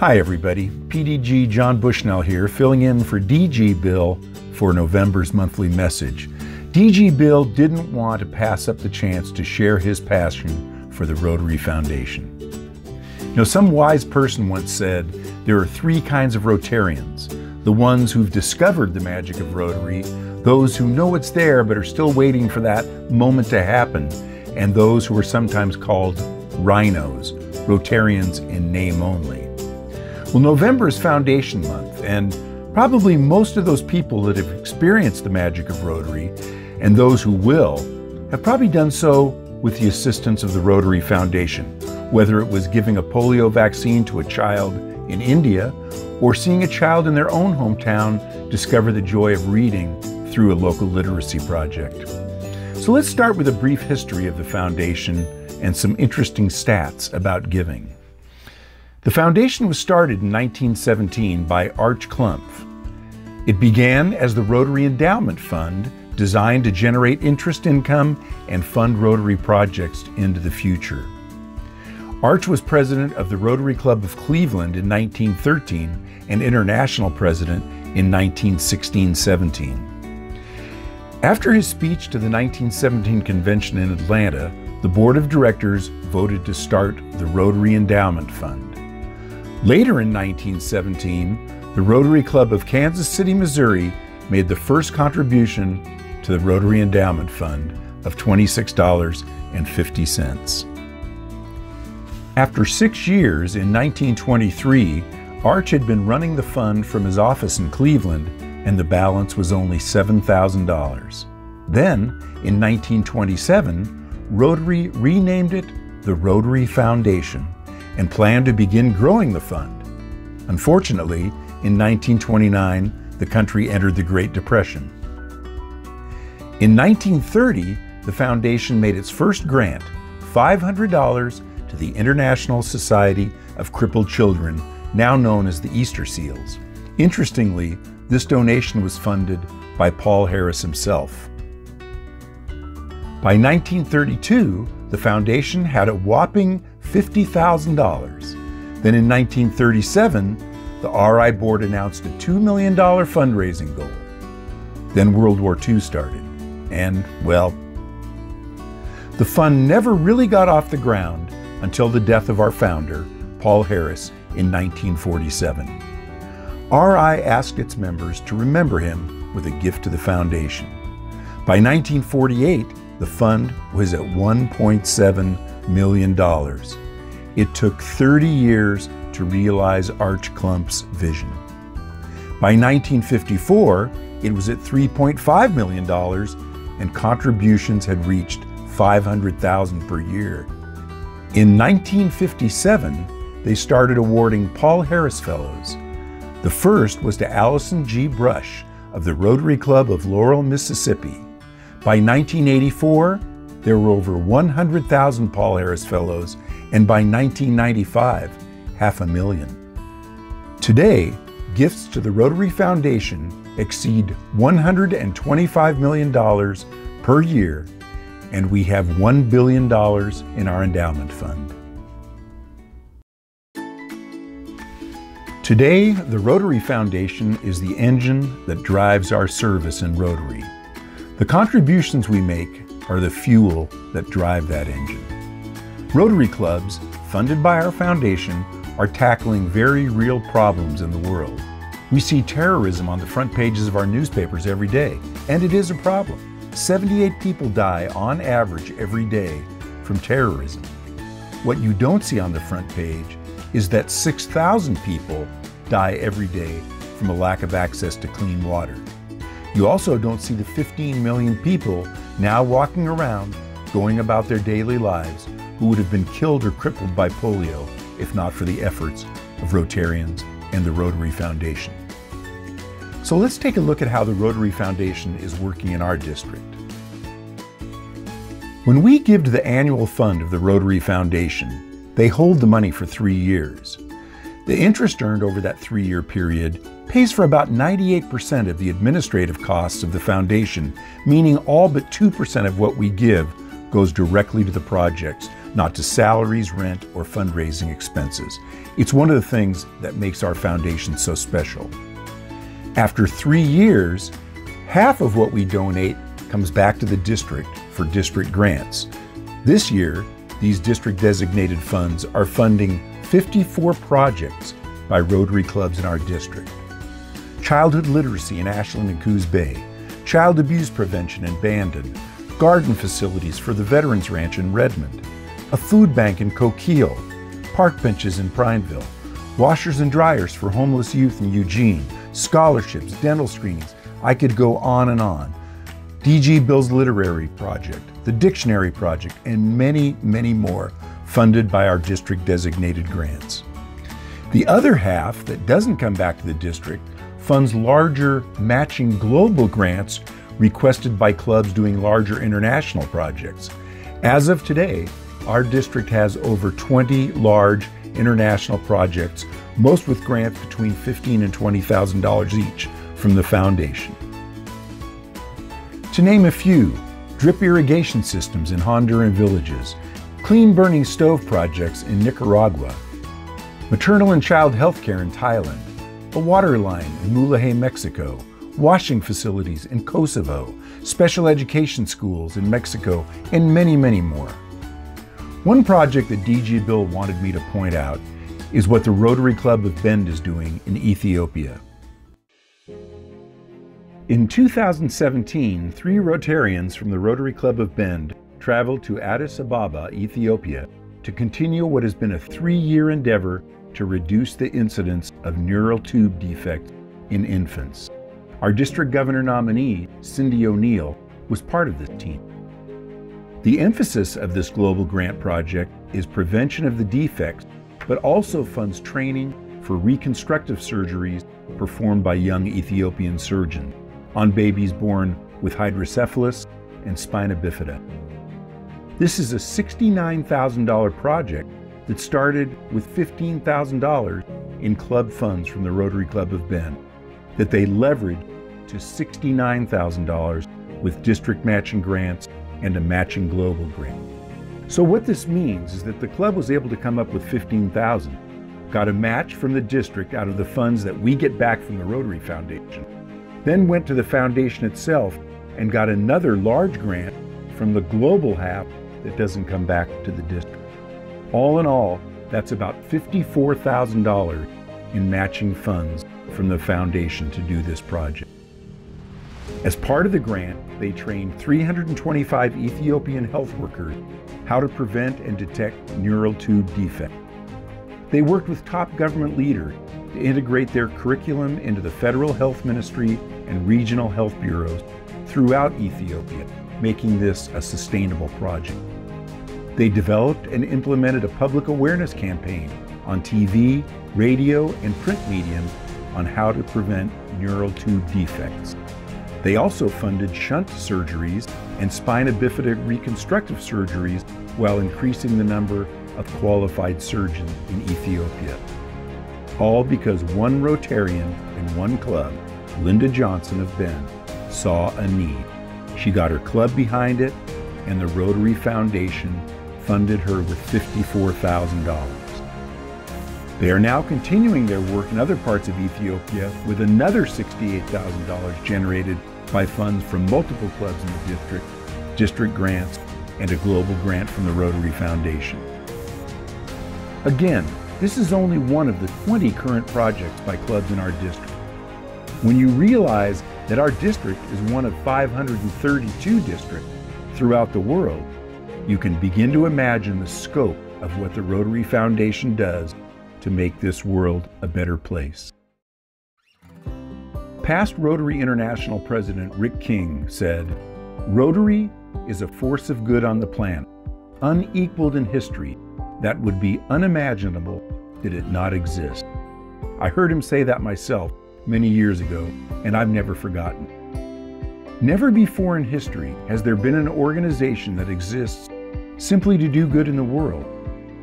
Hi everybody, PDG John Bushnell here, filling in for DG Bill for November's monthly message. DG Bill didn't want to pass up the chance to share his passion for the Rotary Foundation. You know, some wise person once said there are three kinds of Rotarians: the ones who've discovered the magic of Rotary, those who know it's there but are still waiting for that moment to happen, and those who are sometimes called rhinos, Rotarians in name only. Well, November is Foundation Month, and probably most of those people that have experienced the magic of Rotary, and those who will, have probably done so with the assistance of the Rotary Foundation, whether it was giving a polio vaccine to a child in India, or seeing a child in their own hometown discover the joy of reading through a local literacy project. So let's start with a brief history of the Foundation and some interesting stats about giving. The Foundation was started in 1917 by Arch Klumpf. It began as the Rotary Endowment Fund, designed to generate interest income and fund Rotary projects into the future. Arch was president of the Rotary Club of Cleveland in 1913 and international president in 1916-17. After his speech to the 1917 convention in Atlanta, the board of directors voted to start the Rotary Endowment Fund. Later in 1917, the Rotary Club of Kansas City, Missouri made the first contribution to the Rotary Endowment Fund of $26.50. After 6 years, in 1923, Arch had been running the fund from his office in Cleveland, and the balance was only $7,000. Then, in 1927, Rotary renamed it the Rotary Foundation and planned to begin growing the fund. Unfortunately, in 1929, the country entered the Great Depression. In 1930, the foundation made its first grant, $500, to the International Society of Crippled Children, now known as the Easter Seals. Interestingly, this donation was funded by Paul Harris himself. By 1932, the foundation had a whopping $50,000. Then in 1937, the RI board announced a $2 million fundraising goal. Then World War II started, and, well, the fund never really got off the ground until the death of our founder, Paul Harris, in 1947. RI asked its members to remember him with a gift to the foundation. By 1948, the fund was at $1.7 million. It took 30 years to realize Arch Klumpf's vision. By 1954, it was at $3.5 million, and contributions had reached $500,000 per year. In 1957, they started awarding Paul Harris Fellows. The first was to Allison G. Brush of the Rotary Club of Laurel, Mississippi. By 1984, there were over 100,000 Paul Harris Fellows, and by 1995, 500,000. Today, gifts to the Rotary Foundation exceed $125 million per year, and we have $1 billion in our endowment fund. Today, the Rotary Foundation is the engine that drives our service in Rotary. The contributions we make are the fuel that drive that engine. Rotary clubs, funded by our foundation, are tackling very real problems in the world. We see terrorism on the front pages of our newspapers every day, and it is a problem. 78 people die on average every day from terrorism. What you don't see on the front page is that 6,000 people die every day from a lack of access to clean water. You also don't see the 15 million people now walking around, going about their daily lives, who would have been killed or crippled by polio if not for the efforts of Rotarians and the Rotary Foundation. So let's take a look at how the Rotary Foundation is working in our district. When we give to the annual fund of the Rotary Foundation, they hold the money for 3 years. The interest earned over that 3-year period pays for about 98% of the administrative costs of the foundation, meaning all but 2% of what we give goes directly to the projects, not to salaries, rent, or fundraising expenses. It's one of the things that makes our foundation so special. After 3 years, half of what we donate comes back to the district for district grants. This year, these district-designated funds are funding 54 projects by Rotary clubs in our district. Childhood literacy in Ashland and Coos Bay, child abuse prevention in Bandon, garden facilities for the Veterans Ranch in Redmond, a food bank in Coquille, park benches in Prineville, washers and dryers for homeless youth in Eugene, scholarships, dental screenings. I could go on and on. DG Bill's Literary Project, the Dictionary Project, and many, many more funded by our district-designated grants. The other half that doesn't come back to the district funds larger matching global grants requested by clubs doing larger international projects. As of today, our district has over 20 large international projects, most with grants between $15,000 and $20,000 each from the foundation. To name a few, drip irrigation systems in Honduran villages, clean burning stove projects in Nicaragua, maternal and child health care in Thailand, a water line in Mulahay, Mexico, washing facilities in Kosovo, special education schools in Mexico, and many, many more. One project that DG Bill wanted me to point out is what the Rotary Club of Bend is doing in Ethiopia. In 2017, 3 Rotarians from the Rotary Club of Bend traveled to Addis Ababa, Ethiopia, to continue what has been a 3-year endeavor to reduce the incidence of neural tube defects in infants. Our district governor nominee, Cindy O'Neill, was part of this team. The emphasis of this global grant project is prevention of the defects, but also funds training for reconstructive surgeries performed by young Ethiopian surgeons on babies born with hydrocephalus and spina bifida. This is a $69,000 project that started with $15,000 in club funds from the Rotary Club of Bend that they leveraged to $69,000 with district matching grants and a matching global grant. So what this means is that the club was able to come up with $15,000, got a match from the district out of the funds that we get back from the Rotary Foundation, then went to the foundation itself and got another large grant from the global half that doesn't come back to the district. All in all, that's about $54,000 in matching funds from the foundation to do this project. As part of the grant, they trained 325 Ethiopian health workers how to prevent and detect neural tube defects. They worked with top government leaders to integrate their curriculum into the federal health ministry and regional health bureaus throughout Ethiopia, making this a sustainable project. They developed and implemented a public awareness campaign on TV, radio, and print mediums on how to prevent neural tube defects. They also funded shunt surgeries and spina bifida reconstructive surgeries while increasing the number of qualified surgeons in Ethiopia. All because one Rotarian in one club, Linda Johnson of Bend, saw a need. She got her club behind it, and the Rotary Foundation funded her with $54,000. They are now continuing their work in other parts of Ethiopia with another $68,000 generated by funds from multiple clubs in the district, district grants, and a global grant from the Rotary Foundation. Again, this is only one of the 20 current projects by clubs in our district. When you realize that our district is one of 532 districts throughout the world, you can begin to imagine the scope of what the Rotary Foundation does to make this world a better place. Past Rotary International President Rick King said, "Rotary is a force of good on the planet, unequaled in history, that would be unimaginable did it not exist." I heard him say that myself many years ago, and I've never forgotten. Never before in history has there been an organization that exists simply to do good in the world,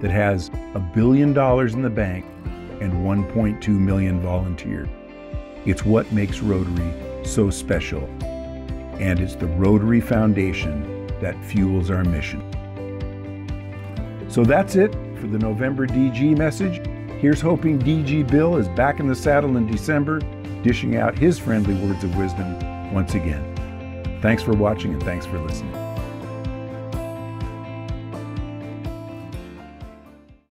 that has $1 billion in the bank and 1.2 million volunteers. It's what makes Rotary so special, and it's the Rotary Foundation that fuels our mission. So that's it for the November DG message. Here's hoping DG Bill is back in the saddle in December, dishing out his friendly words of wisdom once again. Thanks for watching and thanks for listening.